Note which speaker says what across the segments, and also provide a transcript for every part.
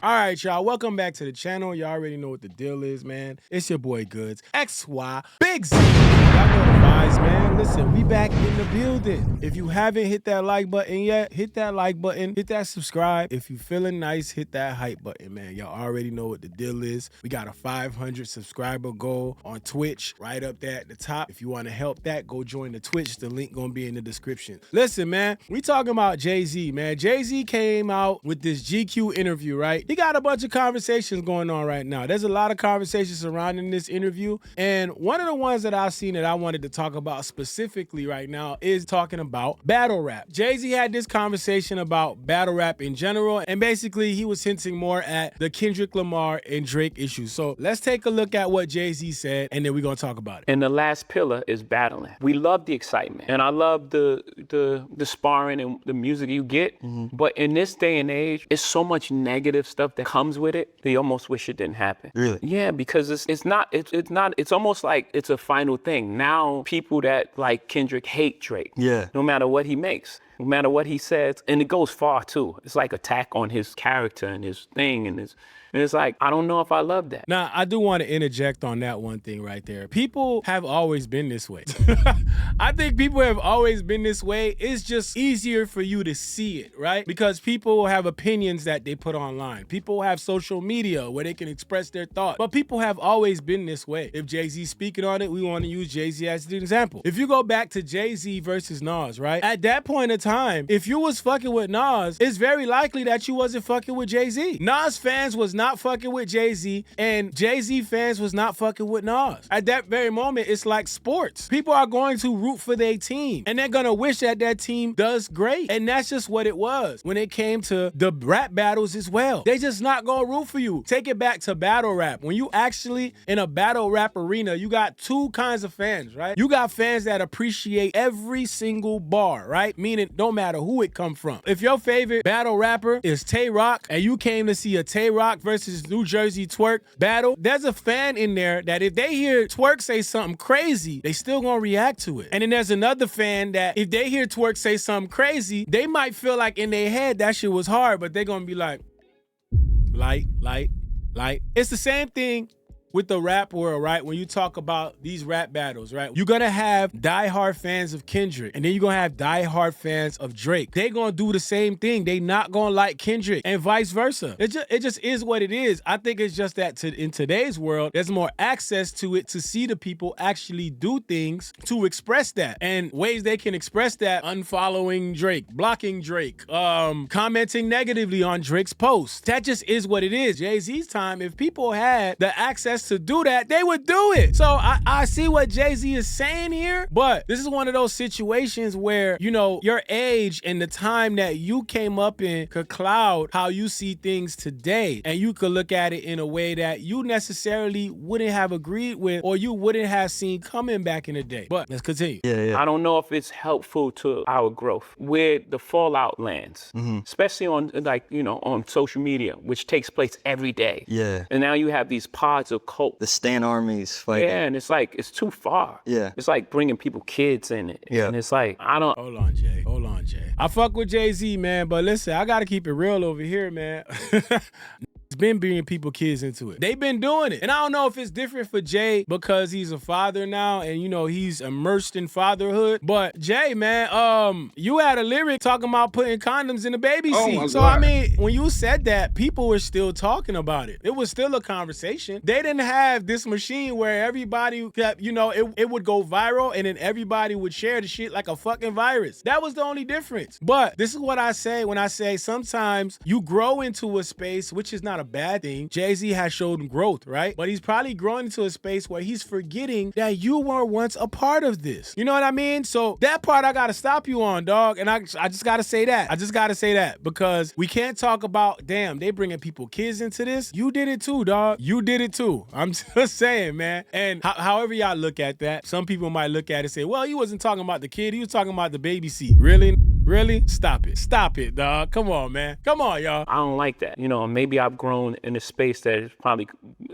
Speaker 1: All right, y'all. Welcome back to the channel. Y'all already know what the deal is, man. It's your boy Goods, XY, Big Z. Y'all know the vibes, man. Listen, we back in the building. If you haven't hit that like button yet, hit that like button, hit that subscribe. If you feeling nice, hit that hype button, man. Y'all already know what the deal is. We got a 500 subscriber goal on Twitch right up there at the top. If you want to help that, go join the Twitch. The link gonna be in the description. Listen, man, we talking about Jay-Z, man. Jay-Z came out with this GQ interview, right? He got a bunch of conversations going on right now. There's a lot of conversations surrounding this interview. And one of the ones that I've seen that I wanted to talk about specifically right now is talking about battle rap. Jay-Z had this conversation about battle rap in general. And basically he was hinting more at the Kendrick Lamar and Drake issue. So let's take a look at what Jay-Z said and then we're gonna talk about it.
Speaker 2: And the last pillar is battling. We love the excitement. And I love the sparring and the music you get. But in this day and age, it's so much negative stuff that comes with it, they almost wish it didn't happen.
Speaker 3: Really?
Speaker 2: Yeah, because it's almost like it's a final thing. Now people that like Kendrick hate Drake.
Speaker 3: Yeah.
Speaker 2: No matter what he makes, no matter what he says, and it goes far too. It's like attack on his character and his thing and it's like, I don't know if I love that.
Speaker 1: Now, I do want to interject on that one thing right there. People have always been this way. I think people have always been this way. It's just easier for you to see it, right? Because people have opinions that they put online. People have social media where they can express their thoughts. But people have always been this way. If Jay-Z's speaking on it, we want to use Jay-Z as an example. If you go back to Jay-Z versus Nas, right? At that point in time, if you was fucking with Nas, it's very likely that you wasn't fucking with Jay-Z. Nas fans was not fucking with Jay-Z, and Jay-Z fans was not fucking with Nas. At that very moment, it's like sports. People are going to root for their team, and they're gonna wish that that team does great. And that's just what it was when it came to the rap battles as well. They just not gonna root for you. Take it back to battle rap. When you actually in a battle rap arena, you got two kinds of fans, right? You got fans that appreciate every single bar, right? Meaning, no matter who it come from. If your favorite battle rapper is Tay Rock, and you came to see a Tay Rock versus New Jersey Twerk battle, there's a fan in there that if they hear Twerk say something crazy, they still gonna react to it. And then there's another fan that if they hear Twerk say something crazy, they might feel like in their head that shit was hard, but they're gonna be like, light. It's the same thing with the rap world, right? When you talk about these rap battles, right? You're gonna have diehard fans of Kendrick, and then you're gonna have diehard fans of Drake. They gonna do the same thing. They not gonna like Kendrick, and vice versa. It just is what it is. I think it's just that in today's world, there's more access to it to see the people actually do things to express that. And ways they can express that: unfollowing Drake, blocking Drake, commenting negatively on Drake's posts. That just is what it is. Jay-Z's time, if people had the access to do that, they would do it. So I see what Jay-Z is saying here, but this is one of those situations where, you know, your age and the time that you came up in could cloud how you see things today. And you could look at it in a way that you necessarily wouldn't have agreed with or you wouldn't have seen coming back in the day. But let's continue.
Speaker 3: Yeah.
Speaker 2: I don't know if it's helpful to our growth where the fallout lands, especially on on social media, which takes place every day.
Speaker 3: Yeah.
Speaker 2: And now you have these pods of cult.
Speaker 3: The Stan armies fighting.
Speaker 2: Yeah, and it's like, it's too far.
Speaker 3: Yeah.
Speaker 2: It's like bringing people kids in it.
Speaker 3: Yeah.
Speaker 2: And it's like, I don't.
Speaker 1: Hold on, Jay. I fuck with Jay-Z, man, but listen, I gotta keep it real over here, man. It's been bringing people kids into it. They've been doing it. And I don't know if it's different for Jay because he's a father now and, you know, he's immersed in fatherhood. But Jay, man, you had a lyric talking about putting condoms in the baby seat. So, I mean, when you said that, people were still talking about it. It was still a conversation. They didn't have this machine where everybody kept, you know, it would go viral and then everybody would share the shit like a fucking virus. That was the only difference. But this is what I say when I say sometimes you grow into a space, which is not a bad thing. Jay-Z has shown growth, right? But he's probably growing into a space where he's forgetting that you were once a part of this. You know what I mean? So that part I gotta stop you on, dog. And I just gotta say that. I just gotta say that because we can't talk about, damn, they bringing people kids into this. You did it too, dog. You did it too. I'm just saying, man. And however y'all look at that, some people might look at it and say, well, he wasn't talking about the kid. He was talking about the baby seat. Really? Really? Stop it. Stop it, dog. Come on, man. Come on, y'all.
Speaker 2: I don't like that. You know, maybe I've grown in a space that is probably,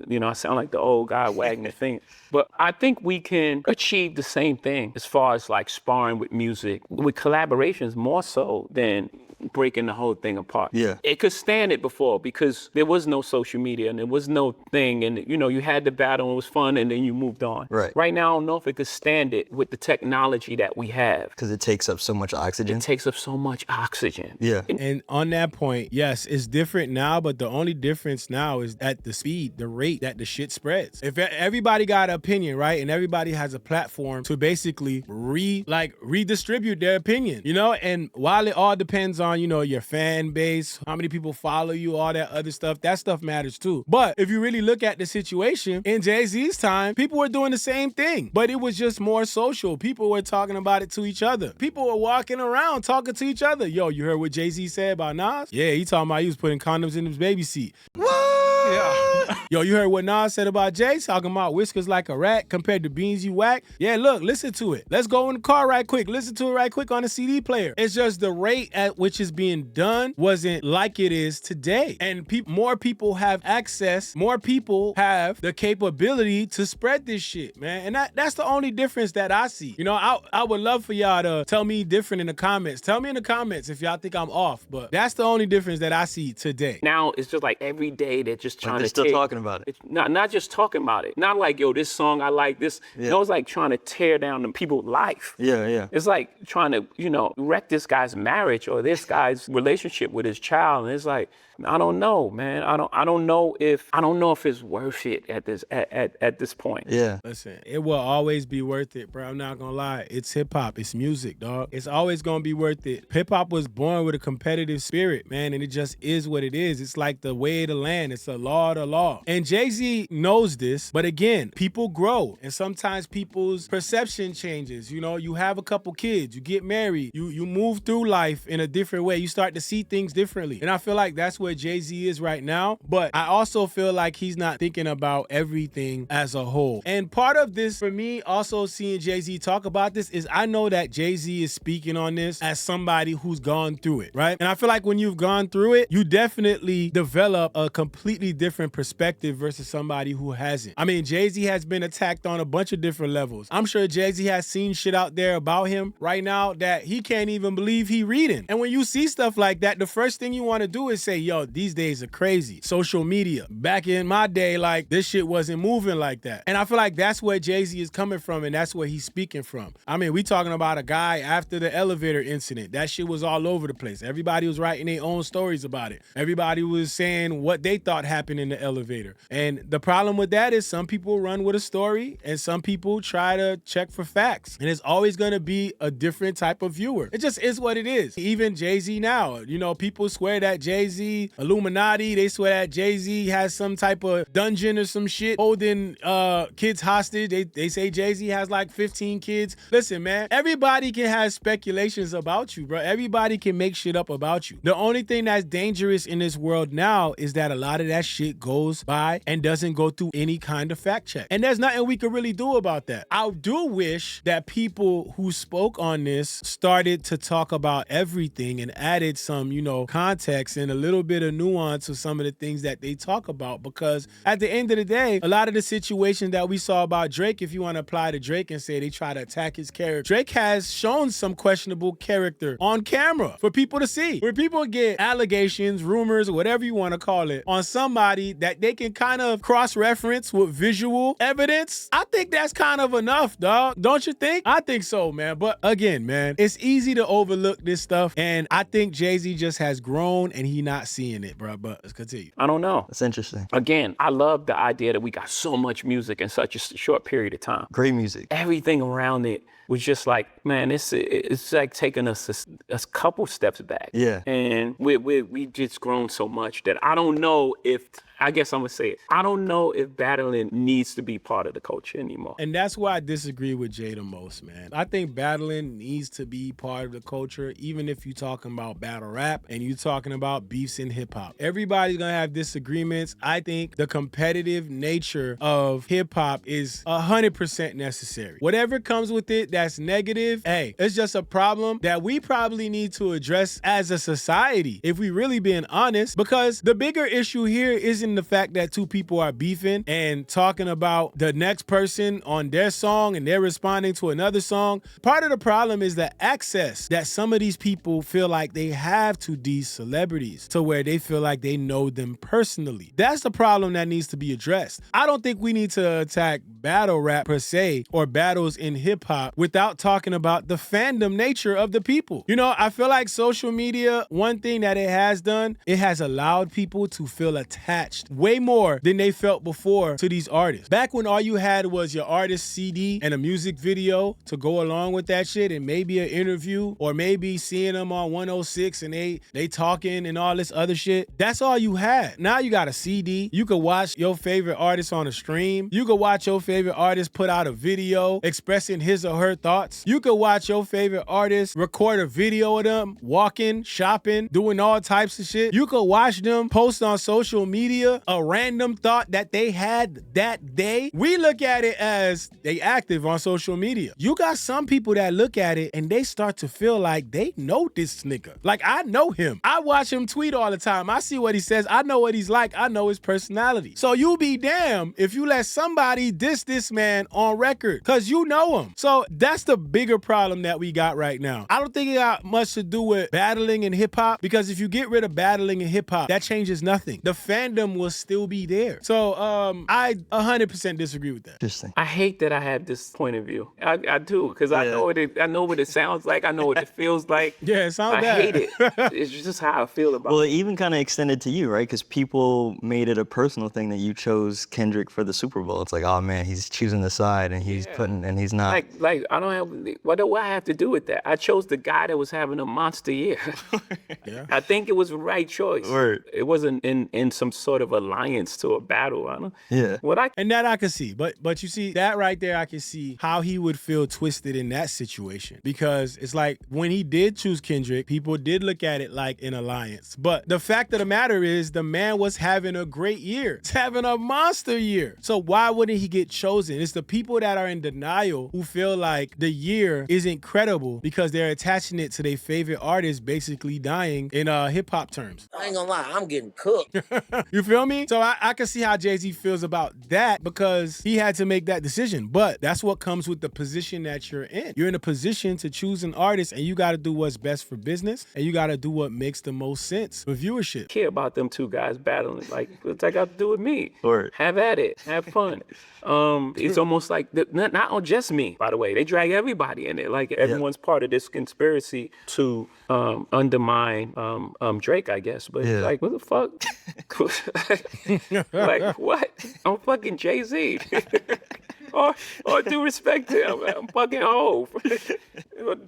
Speaker 2: you know, I sound like the old guy wagging the finger. But I think we can achieve the same thing as far as like sparring with music, with collaborations more so than breaking the whole thing apart.
Speaker 3: Yeah.
Speaker 2: It could stand it before because there was no social media and there was no thing, and you had the battle and it was fun, and then you moved on.
Speaker 3: Right
Speaker 2: now, I don't know if it could stand it with the technology that we have.
Speaker 3: Because it takes up so much oxygen.
Speaker 2: It takes up so much oxygen.
Speaker 3: Yeah.
Speaker 1: And on that point, yes, it's different now, but the only difference now is at the speed, the rate that the shit spreads. If everybody got an opinion, right, and everybody has a platform to basically redistribute their opinion, and while it all depends on, your fan base, how many people follow you, all that other stuff, that stuff matters too. But if you really look at the situation, in Jay-Z's time, people were doing the same thing, but it was just more social. People were talking about it to each other. People were walking around talking to each other. Yo, you heard what Jay-Z said about Nas? Yeah, he talking about he was putting condoms in his baby seat.
Speaker 3: What?
Speaker 1: Yeah. Yo, you heard what Nas said about jayz? Talking about whiskers like a rat compared to beans you whack? Yeah, look, listen to it. Let's go in the car right quick. Listen to it right quick on the CD player. It's just the rate at which it's being done wasn't like it is today. And more people have access. More people have the capability to spread this shit, man. And that's the only difference that I see. I would love for y'all to tell me different in the comments. Tell me in the comments if y'all think I'm off. But that's the only difference that I see today.
Speaker 2: Now it's just like every day they're just trying
Speaker 3: they're
Speaker 2: to
Speaker 3: still talking about it.
Speaker 2: It's not just talking about it. Not like, yo, this song I like this.
Speaker 3: Yeah.
Speaker 2: It's like trying to tear down the people's life.
Speaker 3: Yeah.
Speaker 2: It's like trying to, wreck this guy's marriage or this guy's relationship with his child. And it's like, I don't know, man. I don't know if it's worth it at this point.
Speaker 3: Yeah.
Speaker 1: Listen, it will always be worth it, bro. I'm not gonna lie. It's hip hop. It's music, dog. It's always gonna be worth it. Hip hop was born with a competitive spirit, man, and it just is what it is. It's like the way of the land. It's a law of the law. And Jay-Z knows this, but again, people grow, and sometimes people's perception changes. You have a couple kids, you get married, you move through life in a different way. You start to see things differently, and I feel like that's where Jay-Z is right now, but I also feel like he's not thinking about everything as a whole. And part of this, for me, also seeing Jay-Z talk about this, is I know that Jay-Z is speaking on this as somebody who's gone through it, right? And I feel like when you've gone through it, you definitely develop a completely different perspective versus somebody who hasn't. I mean, Jay-Z has been attacked on a bunch of different levels. I'm sure Jay-Z has seen shit out there about him right now that he can't even believe he reading. And when you see stuff like that, the first thing you want to do is say, yo, these days are crazy. Social media. Back in my day, like, this shit wasn't moving like that. And I feel like that's where Jay-Z is coming from, and that's where he's speaking from. I mean, we talking about a guy after the elevator incident. That shit was all over the place. Everybody was writing their own stories about it. Everybody was saying what they thought happened in the elevator. And the problem with that is some people run with a story, and some people try to check for facts. And it's always going to be a different type of viewer. It just is what it is. Even Jay-Z now, people swear that Jay-Z Illuminati, they swear that Jay-Z has some type of dungeon or some shit holding kids hostage. They say Jay-Z has like 15 kids. Listen, man, everybody can have speculations about you, bro. Everybody can make shit up about you. The only thing that's dangerous in this world now is that a lot of that shit goes by and doesn't go through any kind of fact check. And there's nothing we could really do about that. I do wish that people who spoke on this started to talk about everything and added some, context and a little bit of nuance to some of the things that they talk about, because at the end of the day, a lot of the situations that we saw about Drake, if you want to apply to Drake and say they try to attack his character, Drake has shown some questionable character on camera for people to see. Where people get allegations, rumors, whatever you want to call it, on somebody that they can kind of cross-reference with visual evidence, I think that's kind of enough, dog. Don't you think? I think so, man. But again, man, it's easy to overlook this stuff, and I think Jay-Z just has grown and he not seeing it, bro. But let's continue.
Speaker 2: I don't know.
Speaker 3: That's interesting.
Speaker 2: Again, I love the idea that we got so much music in such a short period of time.
Speaker 3: Great music.
Speaker 2: Everything around it was just like, man, it's like taking us a couple steps back.
Speaker 3: Yeah.
Speaker 2: And we just grown so much that I don't know if, I guess I'm gonna say it, I don't know if battling needs to be part of the culture anymore.
Speaker 1: And that's why I disagree with Jay the most, man. I think battling needs to be part of the culture, even if you're talking about battle rap and you're talking about beefs in hip hop. Everybody's gonna have disagreements. I think the competitive nature of hip hop is 100% necessary. Whatever comes with it, that's negative, hey, it's just a problem that we probably need to address as a society, if we really being honest, because the bigger issue here isn't the fact that two people are beefing and talking about the next person on their song and they're responding to another song. Part of the problem is the access that some of these people feel like they have to these celebrities, to where they feel like they know them personally. That's the problem that needs to be addressed. I don't think we need to attack battle rap per se, or battles in hip hop, without talking about the fandom nature of the people. You know, I feel like social media, one thing that it has done, it has allowed people to feel attached way more than they felt before to these artists. Back when all you had was your artist CD and a music video to go along with that shit, and maybe an interview, or maybe seeing them on 106 and they talking and all this other shit. That's all you had. Now you got a CD. You could watch your favorite artist on a stream. You could watch your favorite artist put out a video expressing his or her thoughts. You could watch your favorite artist record a video of them walking, shopping, doing all types of shit. You could watch them post on social media a random thought that they had that day. We look at it as they active on social media. You got some people that look at it and they start to feel like they know this nigga. Like, I know him. I watch him tweet all the time. I see what he says. I know what he's like. I know his personality. So you be damned if you let somebody diss this man on record, because you know him. So that's the bigger problem that we got right now. I don't think it got much to do with battling in hip hop, because if you get rid of battling in hip hop, that changes nothing. The fandom will still be there. So I 100% disagree with that.
Speaker 3: Interesting.
Speaker 2: I hate that I have this point of view. I do, because I know what it sounds like. I know what it feels like.
Speaker 1: Yeah, it sounds bad.
Speaker 2: I hate it. It's just how I feel about
Speaker 3: Well,
Speaker 2: it.
Speaker 3: it even kind of extended to you, right? Because people made it a personal thing that you chose Kendrick for the Super Bowl. It's like, oh man, he's choosing the side and he's and he's not.
Speaker 2: Like I don't have, what do I have to do with that? I chose the guy that was having a monster year.
Speaker 1: Yeah.
Speaker 2: I think it was the right choice.
Speaker 3: Word.
Speaker 2: It wasn't in some sort of alliance to a battle. I don't.
Speaker 3: Yeah.
Speaker 1: And that I can see, but you see that right there, I can see how he would feel twisted in that situation, because it's like when he did choose Kendrick, people did look at it like an alliance. But the fact of the matter is, the man was having a great year. He's having a monster year. So why wouldn't he get chosen? It's the people that are in denial who feel like the year isn't credible because they're attaching it to their favorite artist basically dying in hip hop terms.
Speaker 4: I ain't gonna lie, I'm getting cooked.
Speaker 1: You feel me? So I can see how Jay-Z feels about that, because he had to make that decision. But that's what comes with the position that you're in. You're in a position to choose an artist, and you got to do what's best for business, and you got to do what makes the most sense for viewership.
Speaker 2: Care about them two guys battling. Like, what's that got to do with me?
Speaker 3: Word.
Speaker 2: Have at it. Have fun. It's almost like not on just me. By the way, they drag everybody in it. Like everyone's part of this conspiracy to undermine Drake, I guess. But like, what the fuck? Like what? I'm fucking Jay-Z. Or due respect to him. I'm fucking Hov.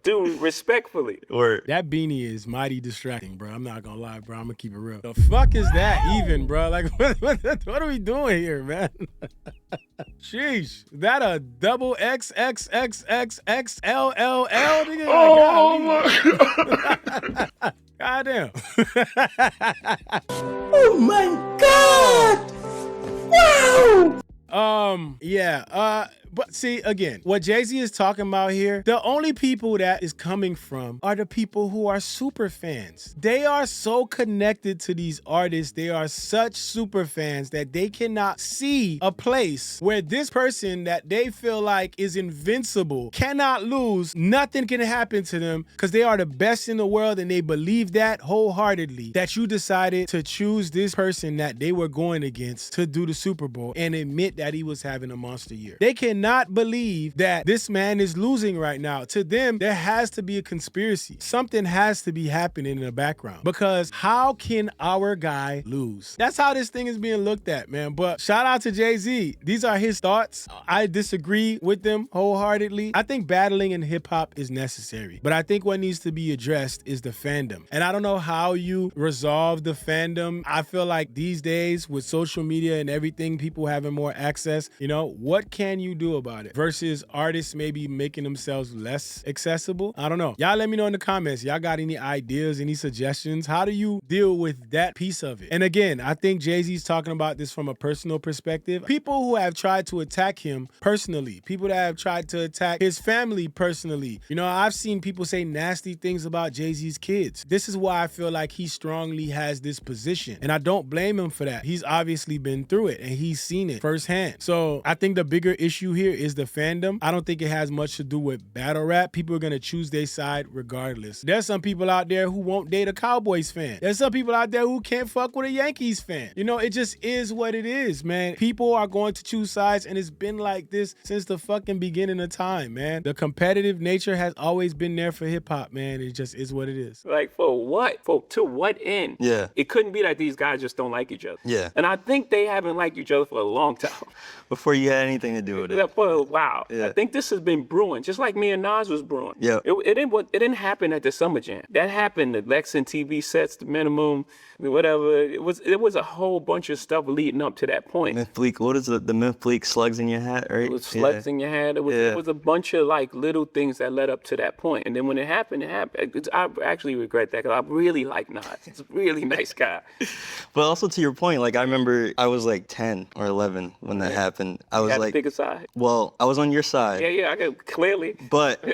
Speaker 2: Do respectfully.
Speaker 3: Word.
Speaker 1: That beanie is mighty distracting, bro. I'm not gonna lie, bro. I'm gonna keep it real. The fuck is that even, bro? Like, what are we doing here, man? Sheesh. Is that a double XXXXXLLL? Nigga? Oh my God damn.
Speaker 4: Oh my God! Wow!
Speaker 1: But see, again, what Jay-Z is talking about here, the only people that is coming from are the people who are super fans. They are so connected to these artists. They are such super fans that they cannot see a place where this person that they feel like is invincible cannot lose. Nothing can happen to them because they are the best in the world, and they believe that wholeheartedly, that you decided to choose this person that they were going against to do the Super Bowl and admit that he was having a monster year. They cannot believe that this man is losing right now. To them, there has to be a conspiracy. Something has to be happening in the background, because how can our guy lose? That's how this thing is being looked at, man. But shout out to Jay-Z. These are his thoughts. I disagree with them wholeheartedly. I think battling in hip hop is necessary, but I think what needs to be addressed is the fandom. And I don't know how you resolve the fandom. I feel like these days with social media and everything, people having more access, you know, what can you do do about it versus artists maybe making themselves less accessible? I don't know. Y'all let me know in the comments. Y'all got any ideas, any suggestions? How do you deal with that piece of it? And again, I think Jay-Z's talking about this from a personal perspective. People who have tried to attack him personally, people that have tried to attack his family personally. You know, I've seen people say nasty things about Jay-Z's kids. This is why I feel like he strongly has this position. And I don't blame him for that. He's obviously been through it and he's seen it firsthand. So I think the bigger issue here is the fandom. I don't think it has much to do with battle rap. People are going to choose their side regardless. There's some people out there who won't date a Cowboys fan. There's some people out there who can't fuck with a Yankees fan. You know, it just is what it is, man. People are going to choose sides, and it's been like this since the fucking beginning of time, man. The competitive nature has always been there for hip hop, man. It just is what it is.
Speaker 2: Like, for what? To what end?
Speaker 3: Yeah.
Speaker 2: It couldn't be that these guys just don't like each other.
Speaker 3: Yeah.
Speaker 2: And I think they haven't liked each other for a long time.
Speaker 3: Before you had anything to do with it.
Speaker 2: For a while.
Speaker 3: Yeah.
Speaker 2: I think this has been brewing, just like me and Nas was brewing.
Speaker 3: Yeah.
Speaker 2: It didn't happen at the Summer Jam. That happened, the Lexington TV sets, the minimum, whatever. It was a whole bunch of stuff leading up to that point.
Speaker 3: Myth what is the Myth slugs in your hat, right?
Speaker 2: It was slugs in your hat. It was a bunch of like little things that led up to that point. And then when it happened, it happened. I actually regret that because I really like Nas. He's a really nice guy.
Speaker 3: But also to your point, like I remember I was like 10 or 11 when that happened. I was like,
Speaker 2: pick a side.
Speaker 3: Well, I was on your side.
Speaker 2: Yeah, I could clearly.
Speaker 3: But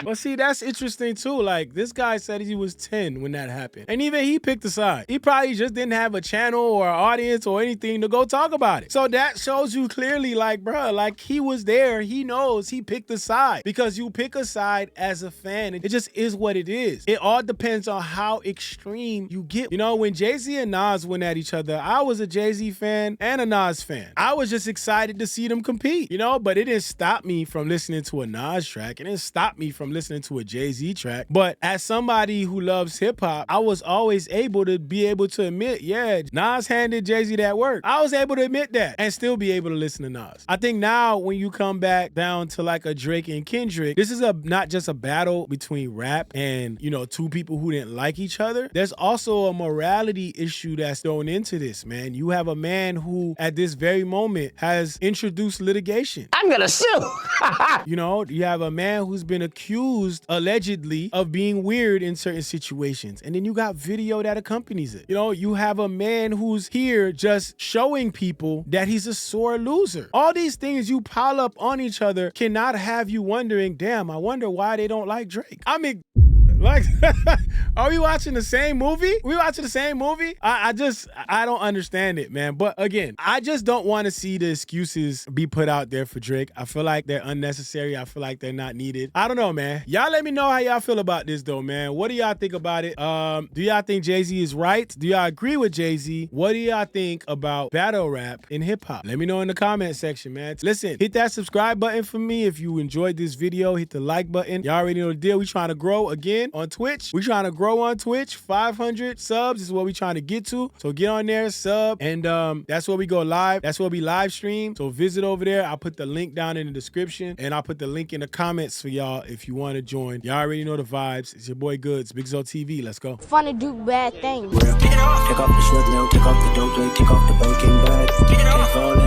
Speaker 1: Well, see, that's interesting too. Like, this guy said he was 10 when that happened. And even he picked a side. He probably just didn't have a channel or an audience or anything to go talk about it. So that shows you clearly, like, bruh, like he was there. He knows he picked a side. Because you pick a side as a fan. It just is what it is. It all depends on how extreme you get. You know, when Jay-Z and Nas went at each other, I was a Jay-Z fan and a Nas fan. I was just excited to see them compete, you know, but it didn't stop me from listening to a Nas track. It didn't stop me from listening to a Jay-Z track. But as somebody who loves hip hop, I was always able to admit, yeah, Nas handed Jay-Z that work. I was able to admit that and still be able to listen to Nas. I think now when you come back down to like a Drake and Kendrick, this is not just a battle between rap and, you know, two people who didn't like each other. There's also a morality issue that's thrown into this, man. You have a man who at this very moment has introduced litigation.
Speaker 4: I'm gonna sue.
Speaker 1: You know, you have a man who's been accused allegedly of being weird in certain situations. And then you got video that accompanies it. You know, you have a man who's here just showing people that he's a sore loser. All these things you pile up on each other cannot have you wondering, damn, I wonder why they don't like Drake. I mean, like, are we watching the same movie? We watching the same movie? I don't understand it, man. But again, I just don't want to see the excuses be put out there for Drake. I feel like they're unnecessary. I feel like they're not needed. I don't know, man. Y'all let me know how y'all feel about this, though, man. What do y'all think about it? Do y'all think Jay-Z is right? Do y'all agree with Jay-Z? What do y'all think about battle rap in hip hop? Let me know in the comment section, man. Listen, hit that subscribe button for me if you enjoyed this video. Hit the like button. Y'all already know the deal. We trying to grow again on Twitch. We trying to grow on Twitch. 500 subs is what we trying to get to. So get on there, sub, and that's where we go live. That's where we live stream. So visit over there. I'll put the link down in the description, and I'll put the link in the comments for y'all if you want to join. Y'all already know the vibes. It's your boy Goods, Big Zo TV. Let's go.
Speaker 5: Fun to do bad things.
Speaker 6: Take off the short nail, take off the dope, take off the broken bag.